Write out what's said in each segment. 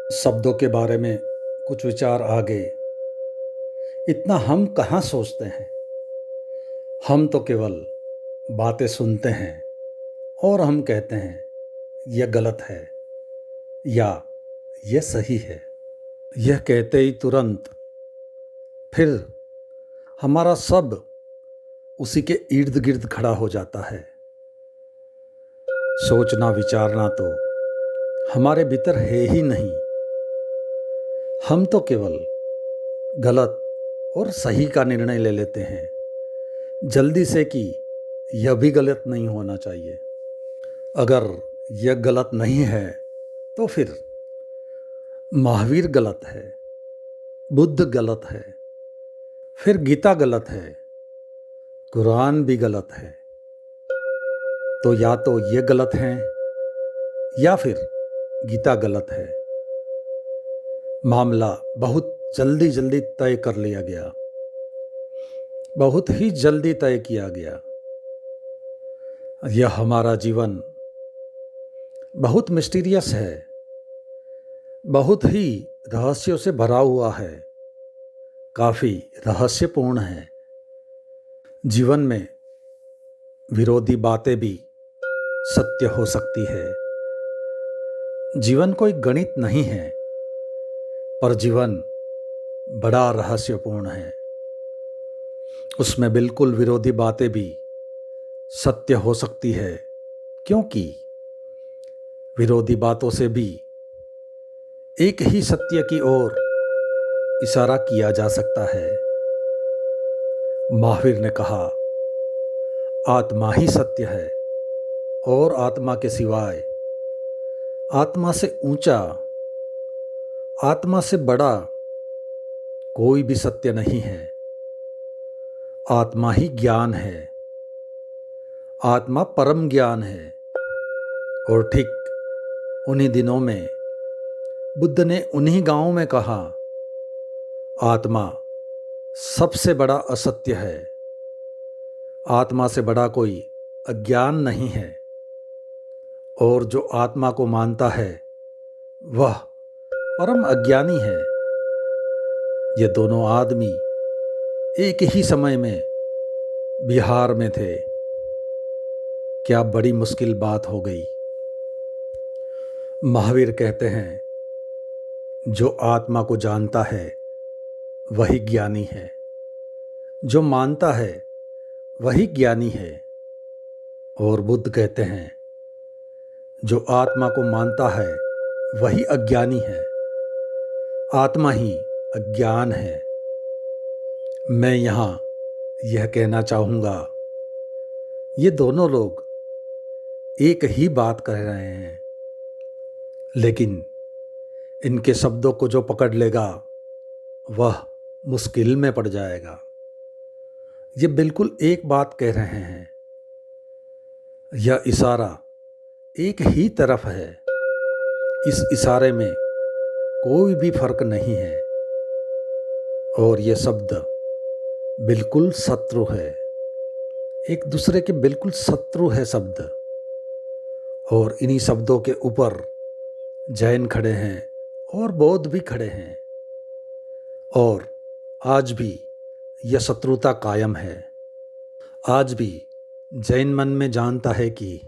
शब्दों के बारे में कुछ विचार आगे। इतना हम कहाँ सोचते हैं। हम तो केवल बातें सुनते हैं और हम कहते हैं यह गलत है या यह सही है। यह कहते ही तुरंत फिर हमारा सब उसी के इर्द गिर्द खड़ा हो जाता है। सोचना विचारना तो हमारे भीतर है ही नहीं। हम तो केवल गलत और सही का निर्णय ले लेते हैं जल्दी से कि यह भी गलत नहीं होना चाहिए। अगर यह गलत नहीं है तो फिर महावीर गलत है, बुद्ध गलत है, फिर गीता गलत है, कुरान भी गलत है। तो या तो ये गलत हैं या फिर गीता गलत है। मामला बहुत जल्दी जल्दी तय कर लिया गया, बहुत ही जल्दी तय किया गया। यह हमारा जीवन बहुत मिस्टीरियस है, बहुत ही रहस्यों से भरा हुआ है, काफ़ी रहस्यपूर्ण है। जीवन में विरोधी बातें भी सत्य हो सकती है। जीवन कोई गणित नहीं है, पर जीवन बड़ा रहस्यपूर्ण है। उसमें बिल्कुल विरोधी बातें भी सत्य हो सकती है, क्योंकि विरोधी बातों से भी एक ही सत्य की ओर इशारा किया जा सकता है। महावीर ने कहा, आत्मा ही सत्य है और आत्मा के सिवाय, आत्मा से ऊंचा, आत्मा से बड़ा कोई भी सत्य नहीं है। आत्मा ही ज्ञान है, आत्मा परम ज्ञान है। और ठीक उन्हीं दिनों में बुद्ध ने उन्हीं गांवों में कहा, आत्मा सबसे बड़ा असत्य है। आत्मा से बड़ा कोई अज्ञान नहीं है। और जो आत्मा को मानता है वह परम अज्ञानी है। ये दोनों आदमी एक ही समय में बिहार में थे। क्या बड़ी मुश्किल बात हो गई। महावीर कहते हैं, जो आत्मा को जानता है वही ज्ञानी है, जो मानता है वही ज्ञानी है। और बुद्ध कहते हैं, जो आत्मा को मानता है वही अज्ञानी है। आत्मा ही अज्ञान है। मैं यहाँ यह कहना चाहूँगा, ये दोनों लोग एक ही बात कह रहे हैं, लेकिन इनके शब्दों को जो पकड़ लेगा वह मुश्किल में पड़ जाएगा। ये बिल्कुल एक बात कह रहे हैं। यह इशारा एक ही तरफ है। इस इशारे में कोई भी फर्क नहीं है। और ये शब्द बिल्कुल शत्रु है, एक दूसरे के बिल्कुल शत्रु है शब्द। और इन्हीं शब्दों के ऊपर जैन खड़े हैं और बौद्ध भी खड़े हैं। और आज भी यह शत्रुता कायम है। आज भी जैन मन में जानता है कि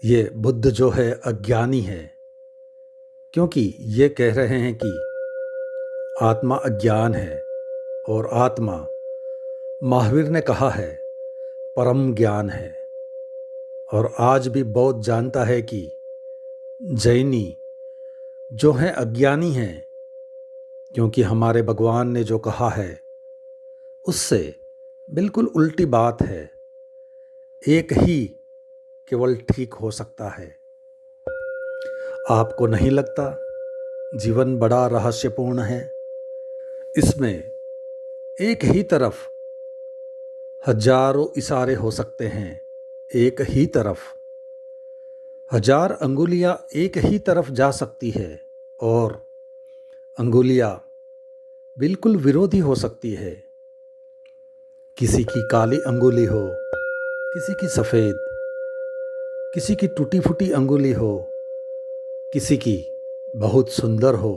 ये बुद्ध जो है अज्ञानी है, क्योंकि ये कह रहे हैं कि आत्मा अज्ञान है और आत्मा, महावीर ने कहा है, परम ज्ञान है। और आज भी बौद्ध जानता है कि जैनी जो हैं अज्ञानी हैं, क्योंकि हमारे भगवान ने जो कहा है उससे बिल्कुल उल्टी बात है। एक ही केवल ठीक हो सकता है। आपको नहीं लगता जीवन बड़ा रहस्यपूर्ण है? इसमें एक ही तरफ हजारों इशारे हो सकते हैं, एक ही तरफ हजार अंगुलियां एक ही तरफ जा सकती है और अंगुलियां बिल्कुल विरोधी हो सकती है। किसी की काली अंगुली हो, किसी की सफ़ेद, किसी की टूटी फूटी अंगुली हो, किसी की बहुत सुंदर हो,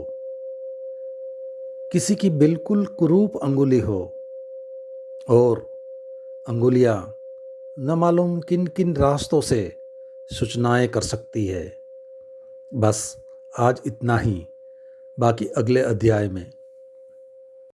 किसी की बिल्कुल कुरूप अंगुली हो और अंगुलियां न मालूम किन किन रास्तों से सूचनाएं कर सकती है। बस आज इतना ही, बाकी अगले अध्याय में।